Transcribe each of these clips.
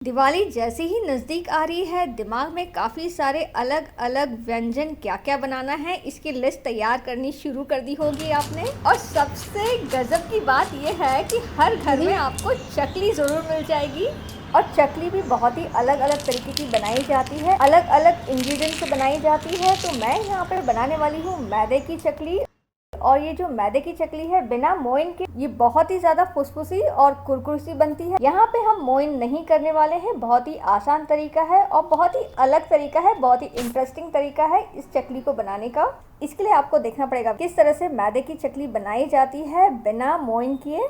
दिवाली जैसे ही नज़दीक आ रही है, दिमाग में काफ़ी सारे अलग अलग व्यंजन क्या क्या बनाना है इसकी लिस्ट तैयार करनी शुरू कर दी होगी आपने। और सबसे गजब की बात यह है कि हर घर में आपको चकली ज़रूर मिल जाएगी। और चकली भी बहुत ही अलग अलग तरीके की बनाई जाती है, अलग अलग इंग्रेडिएंट से बनाई जाती है। तो मैं यहाँ पर बनाने वाली हूँ मैदे की चकली। और ये जो मैदे की चकली है बिना मोइन के ये बहुत ही ज्यादा फुसफुसी और कुरकुरी बनती है। यहाँ पे हम मोइन नहीं करने वाले हैं, बहुत ही आसान तरीका है और बहुत ही अलग तरीका है, बहुत ही इंटरेस्टिंग तरीका है इस चकली को बनाने का। इसके लिए आपको देखना पड़ेगा किस तरह से मैदे की चकली बनाई जाती है बिना मोइन किए।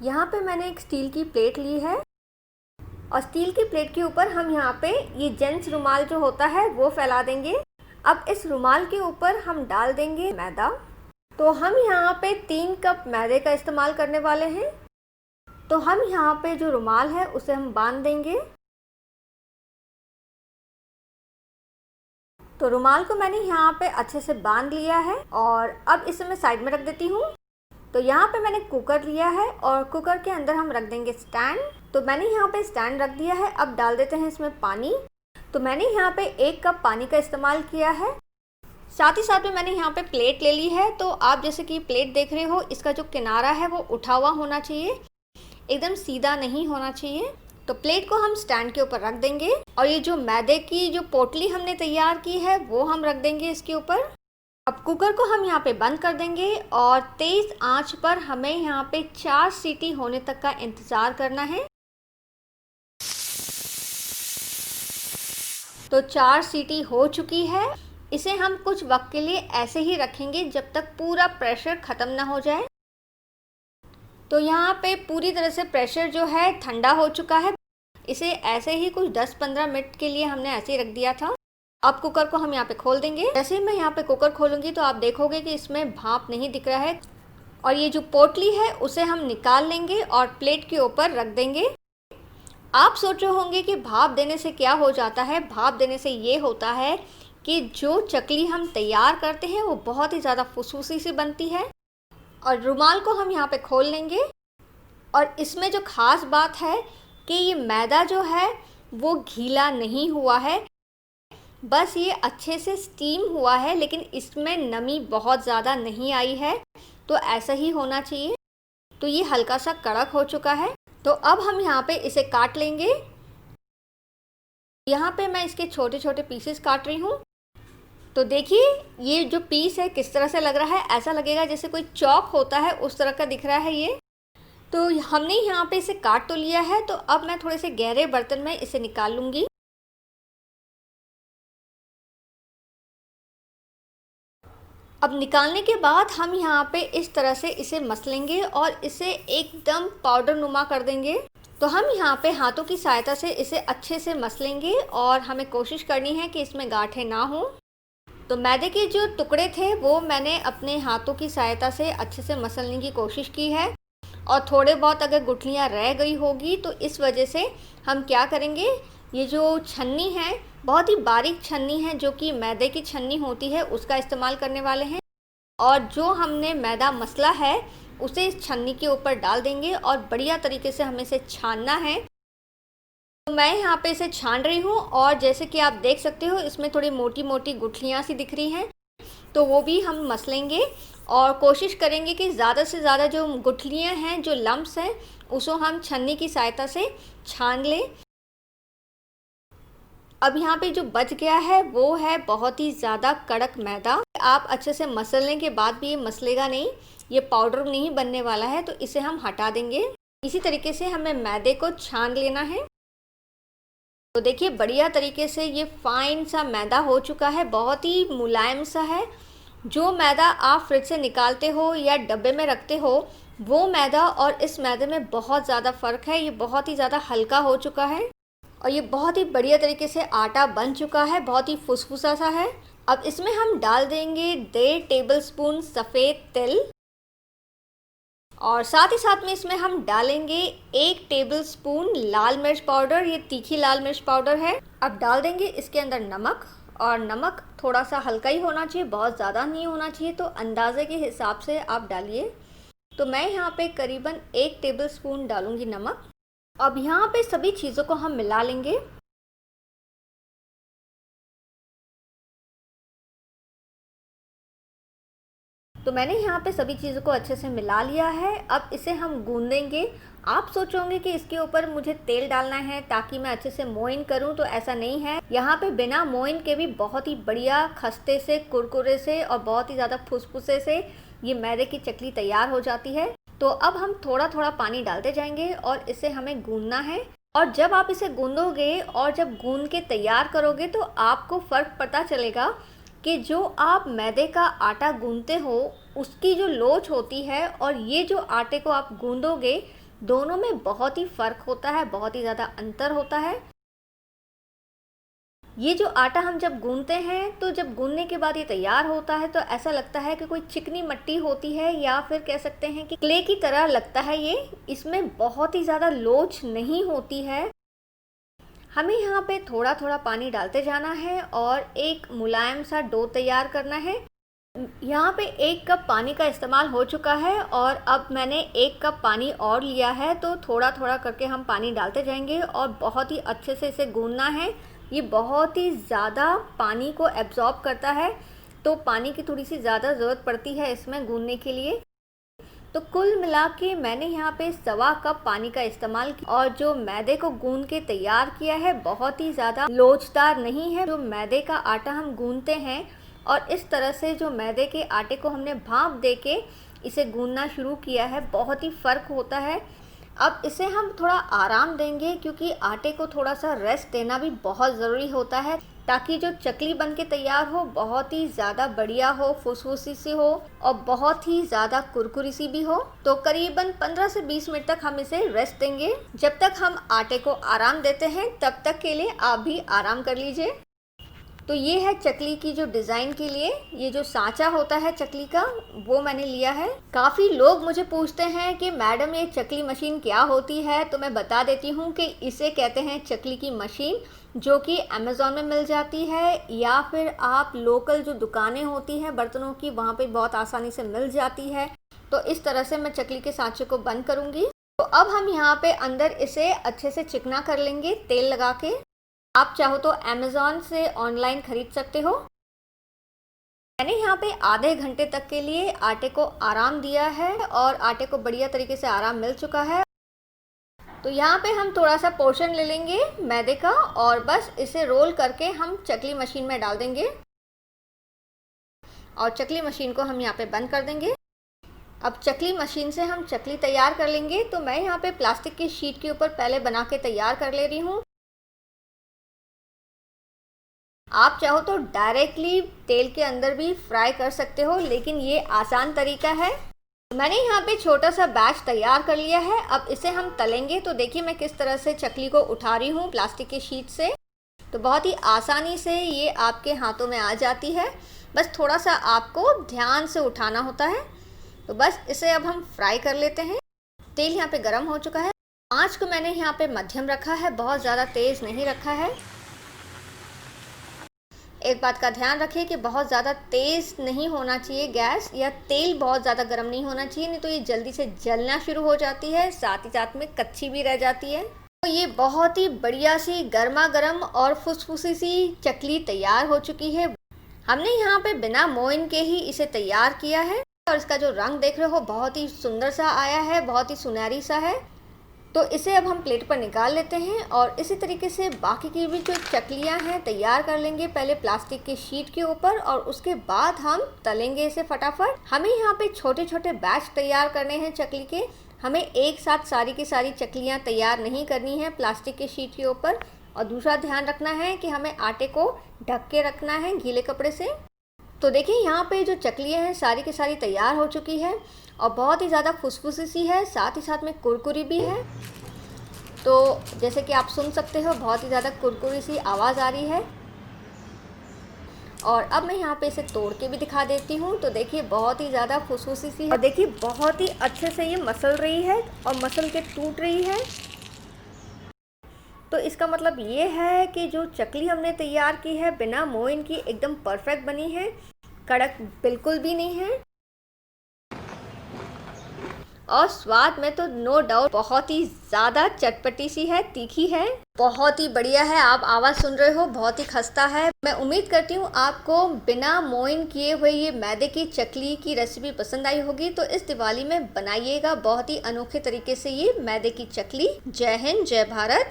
यहाँ पे मैंने एक स्टील की प्लेट ली है और स्टील की प्लेट के ऊपर हम यहाँ पे ये जेंट्स रुमाल जो होता है वो फैला देंगे। अब इस रुमाल के ऊपर हम डाल देंगे मैदा। तो हम यहाँ पे 3 कप मैदे का इस्तेमाल करने वाले हैं। तो हम यहाँ पे जो रुमाल है उसे हम बांध देंगे। तो रुमाल को मैंने यहाँ पे अच्छे से बांध लिया है और अब इसे मैं साइड में रख देती हूँ। तो यहाँ पे मैंने कुकर लिया है और कुकर के अंदर हम रख देंगे स्टैंड। तो मैंने यहाँ पे स्टैंड रख दिया है। अब डाल देते हैं इसमें पानी। तो मैंने यहाँ पे 1 कप पानी का इस्तेमाल किया है। साथ ही साथ में मैंने यहाँ पे प्लेट ले ली है। तो आप जैसे कि प्लेट देख रहे हो, इसका जो किनारा है वो उठा हुआ होना चाहिए, एकदम सीधा नहीं होना चाहिए। तो प्लेट को हम स्टैंड के ऊपर रख देंगे और ये जो मैदे की जो पोटली हमने तैयार की है वो हम रख देंगे इसके ऊपर। अब कुकर को हम यहाँ पे बंद कर देंगे और तेज आंच पर हमें यहाँ पे 4 सीटी होने तक का इंतज़ार करना है। तो 4 सीटी हो चुकी है। इसे हम कुछ वक्त के लिए ऐसे ही रखेंगे जब तक पूरा प्रेशर ख़त्म ना हो जाए। तो यहाँ पे पूरी तरह से प्रेशर जो है ठंडा हो चुका है। इसे ऐसे ही कुछ 10-15 मिनट के लिए हमने ऐसे ही रख दिया था। अब कुकर को हम यहाँ पे खोल देंगे। जैसे ही मैं यहाँ पे कुकर खोलूँगी तो आप देखोगे कि इसमें भाप नहीं दिख रहा है। और ये जो पोटली है उसे हम निकाल लेंगे और प्लेट के ऊपर रख देंगे। आप सोच रहे होंगे कि भाप देने से क्या हो जाता है। भाप देने से ये होता है कि जो चकली हम तैयार करते हैं वो बहुत ही ज़्यादा फुसफुसी सी बनती है। और रुमाल को हम यहाँ पे खोल लेंगे। और इसमें जो ख़ास बात है कि ये मैदा जो है वो गीला नहीं हुआ है, बस ये अच्छे से स्टीम हुआ है, लेकिन इसमें नमी बहुत ज़्यादा नहीं आई है। तो ऐसा ही होना चाहिए। तो ये हल्का सा कड़क हो चुका है। तो अब हम यहाँ पे इसे काट लेंगे। यहाँ पे मैं इसके छोटे छोटे पीसेस काट रही हूँ। तो देखिए ये जो पीस है किस तरह से लग रहा है, ऐसा लगेगा जैसे कोई चौक होता है उस तरह का दिख रहा है ये। तो हमने यहाँ पे इसे काट तो लिया है। तो अब मैं थोड़े से गहरे बर्तन में इसे निकाल लूँगी। अब निकालने के बाद हम यहाँ पे इस तरह से इसे मसलेंगे और इसे एकदम पाउडर नुमा कर देंगे। तो हम यहाँ पे हाथों की सहायता से इसे अच्छे से मसलेंगे और हमें कोशिश करनी है कि इसमें गांठें ना हो। तो मैदे के जो टुकड़े थे वो मैंने अपने हाथों की सहायता से अच्छे से मसलने की कोशिश की है। और थोड़े बहुत अगर गुठलियाँ रह गई होगी तो इस वजह से हम क्या करेंगे, ये जो छन्नी है बहुत ही बारीक छन्नी है जो कि मैदे की छन्नी होती है उसका इस्तेमाल करने वाले हैं। और जो हमने मैदा मसला है उसे इस छन्नी के ऊपर डाल देंगे और बढ़िया तरीके से हमें इसे छानना है। तो मैं यहाँ पे इसे छान रही हूँ और जैसे कि आप देख सकते हो इसमें थोड़ी मोटी मोटी गुठलियाँ सी दिख रही हैं। तो वो भी हम मसलेंगे और कोशिश करेंगे कि ज़्यादा से ज़्यादा जो गुठलियाँ हैं, जो लम्प्स हैं, उसको हम छन्नी की सहायता से छान लें। अब यहाँ पे जो बच गया है वो है बहुत ही ज़्यादा कड़क मैदा। आप अच्छे से मसलने के बाद भी ये मसलेगा नहीं, ये पाउडर नहीं बनने वाला है। तो इसे हम हटा देंगे। इसी तरीके से हमें मैदे को छान लेना है। तो देखिए बढ़िया तरीके से ये फाइन सा मैदा हो चुका है, बहुत ही मुलायम सा है। जो मैदा आप फ्रिज से निकालते हो या डब्बे में रखते हो वो मैदा और इस मैदे में बहुत ज़्यादा फ़र्क है। ये बहुत ही ज़्यादा हल्का हो चुका है और ये बहुत ही बढ़िया तरीके से आटा बन चुका है, बहुत ही फुसफुसा सा है। अब इसमें हम डाल देंगे 1.5 टेबलस्पून सफ़ेद तिल और साथ ही साथ में इसमें हम डालेंगे 1 टेबलस्पून लाल मिर्च पाउडर। ये तीखी लाल मिर्च पाउडर है। अब डाल देंगे इसके अंदर नमक, और नमक थोड़ा सा हल्का ही होना चाहिए, बहुत ज़्यादा नहीं होना चाहिए। तो अंदाज़े के हिसाब से आप डालिए। तो मैं यहाँ पे करीबन 1 टेबलस्पून डालूँगी नमक। अब यहाँ पे सभी चीज़ों को हम मिला लेंगे। तो मैंने यहाँ पे सभी चीज़ों को अच्छे से मिला लिया है। अब इसे हम गूंदेंगे। आप सोचोगे कि इसके ऊपर मुझे तेल डालना है ताकि मैं अच्छे से मोइन करूँ, तो ऐसा नहीं है। यहाँ पे बिना मोइन के भी बहुत ही बढ़िया खस्ते से, कुरकुरे से और बहुत ही ज़्यादा फुसफुसे से ये मैदे की चकली तैयार हो जाती है। तो अब हम थोड़ा थोड़ा पानी डालते जाएंगे और इसे हमें गूंदना है। और जब आप इसे गूंदोगे और जब गूंद के तैयार करोगे तो आपको फ़र्क पता चलेगा कि जो आप मैदे का आटा गूंदते हो उसकी जो लोच होती है और ये जो आटे को आप गूंदोगे, दोनों में बहुत ही फ़र्क होता है, बहुत ही ज़्यादा अंतर होता है। ये जो आटा हम जब गूंदते हैं तो जब गूंदने के बाद ये तैयार होता है तो ऐसा लगता है कि कोई चिकनी मिट्टी होती है, या फिर कह सकते हैं कि क्ले की तरह लगता है ये। इसमें बहुत ही ज़्यादा लोच नहीं होती है। हमें यहाँ पे थोड़ा थोड़ा पानी डालते जाना है और एक मुलायम सा डो तैयार करना है। यहाँ पे 1 कप पानी का इस्तेमाल हो चुका है और अब मैंने 1 कप पानी और लिया है। तो थोड़ा थोड़ा करके हम पानी डालते जाएंगे और बहुत ही अच्छे से इसे गूंदना है। ये बहुत ही ज़्यादा पानी को एब्जॉर्ब करता है, तो पानी की थोड़ी सी ज़्यादा ज़रूरत पड़ती है इसमें गूंदने के लिए। तो कुल मिला के मैंने यहाँ पे 1.25 कप पानी का इस्तेमाल किया और जो मैदे को गूंद के तैयार किया है बहुत ही ज़्यादा लोचदार नहीं है। जो मैदे का आटा हम गूंदते हैं और इस तरह से जो मैदे के आटे को हमने भाप दे के इसे गूंदना शुरू किया है, बहुत ही फ़र्क होता है। अब इसे हम थोड़ा आराम देंगे क्योंकि आटे को थोड़ा सा रेस्ट देना भी बहुत ज़रूरी होता है ताकि जो चकली बन के तैयार हो बहुत ही ज़्यादा बढ़िया हो, फुसफुसी सी हो और बहुत ही ज़्यादा कुरकुरी सी भी हो। तो करीबन 15 से 20 मिनट तक हम इसे रेस्ट देंगे। जब तक हम आटे को आराम देते हैं तब तक के लिए आप भी आराम कर लीजिए। तो ये है चकली की जो डिज़ाइन के लिए ये जो सांचा होता है चकली का, वो मैंने लिया है। काफ़ी लोग मुझे पूछते हैं कि मैडम ये चकली मशीन क्या होती है, तो मैं बता देती हूँ कि इसे कहते हैं चकली की मशीन, जो कि अमेज़ॉन में मिल जाती है या फिर आप लोकल जो दुकानें होती हैं बर्तनों की, वहाँ पे बहुत आसानी से मिल जाती है। तो इस तरह से मैं चकली के सांचे को बंद करूँगी। तो अब हम यहाँ पे अंदर इसे अच्छे से चिकना कर लेंगे तेल लगा के। आप चाहो तो अमेज़ॉन से ऑनलाइन खरीद सकते हो। मैंने यहाँ पे आधे घंटे तक के लिए आटे को आराम दिया है और आटे को बढ़िया तरीके से आराम मिल चुका है। तो यहाँ पे हम थोड़ा सा पोर्शन ले लेंगे मैदे का और बस इसे रोल करके हम चकली मशीन में डाल देंगे और चकली मशीन को हम यहाँ पे बंद कर देंगे। अब चकली मशीन से हम चकली तैयार कर लेंगे। तो मैं यहाँ पे प्लास्टिक की शीट के ऊपर पहले बना के तैयार कर ले रही हूँ। आप चाहो तो डायरेक्टली तेल के अंदर भी फ्राई कर सकते हो, लेकिन ये आसान तरीका है। मैंने यहाँ पे छोटा सा बैच तैयार कर लिया है। अब इसे हम तलेंगे। तो देखिए मैं किस तरह से चकली को उठा रही हूँ प्लास्टिक की शीट से। तो बहुत ही आसानी से ये आपके हाथों में आ जाती है, बस थोड़ा सा आपको ध्यान से उठाना होता है। तो बस इसे अब हम फ्राई कर लेते हैं। तेल यहाँ पे गर्म हो चुका है। आँच को मैंने यहाँ पे मध्यम रखा है, बहुत ज़्यादा तेज़ नहीं रखा है। एक बात का ध्यान रखिए कि बहुत ज़्यादा तेज़ नहीं होना चाहिए गैस, या तेल बहुत ज़्यादा गर्म नहीं होना चाहिए, नहीं तो ये जल्दी से जलना शुरू हो जाती है, साथ ही साथ में कच्ची भी रह जाती है। तो ये बहुत ही बढ़िया सी गर्मा गर्म और फुसफुसी सी चकली तैयार हो चुकी है। हमने यहाँ पे बिना मोइन के ही इसे तैयार किया है और इसका जो रंग देख रहे हो बहुत ही सुंदर सा आया है, बहुत ही सुनहरी सा है। तो इसे अब हम प्लेट पर निकाल लेते हैं और इसी तरीके से बाकी की भी जो चकलियाँ हैं तैयार कर लेंगे, पहले प्लास्टिक की शीट के ऊपर और उसके बाद हम तलेंगे इसे फटाफट। हमें यहाँ पे छोटे छोटे बैच तैयार करने हैं चकली के। हमें एक साथ सारी की सारी चकलियाँ तैयार नहीं करनी है प्लास्टिक की शीट के ऊपर। और दूसरा ध्यान रखना है कि हमें आटे को ढक के रखना है गीले कपड़े से। तो देखिए यहाँ पे जो चकलियाँ हैं सारी की सारी तैयार हो चुकी है और बहुत ही ज़्यादा फुसफुसी सी है, साथ ही साथ में कुरकुरी भी है। तो जैसे कि आप सुन सकते हो बहुत ही ज़्यादा कुरकुरी सी आवाज़ आ रही है। और अब मैं यहाँ पे इसे तोड़ के भी दिखा देती हूँ। तो देखिए बहुत ही ज़्यादा फुसफुसी सी है और देखिए बहुत ही अच्छे से ये मसल रही है और मसल के टूट रही है। तो इसका मतलब ये है कि जो चकली हमने तैयार की है बिना मोइन की एकदम परफेक्ट बनी है, कड़क बिल्कुल भी नहीं है। और स्वाद में तो नो डाउट बहुत ही ज्यादा चटपटी सी है, तीखी है, बहुत ही बढ़िया है। आप आवाज़ सुन रहे हो, बहुत ही खस्ता है। मैं उम्मीद करती हूँ आपको बिना मोइन किए हुए ये मैदे की चकली की रेसिपी पसंद आई होगी। तो इस दिवाली में बनाइएगा बहुत ही अनोखे तरीके से ये मैदे की चकली। जय हिंद, जय भारत।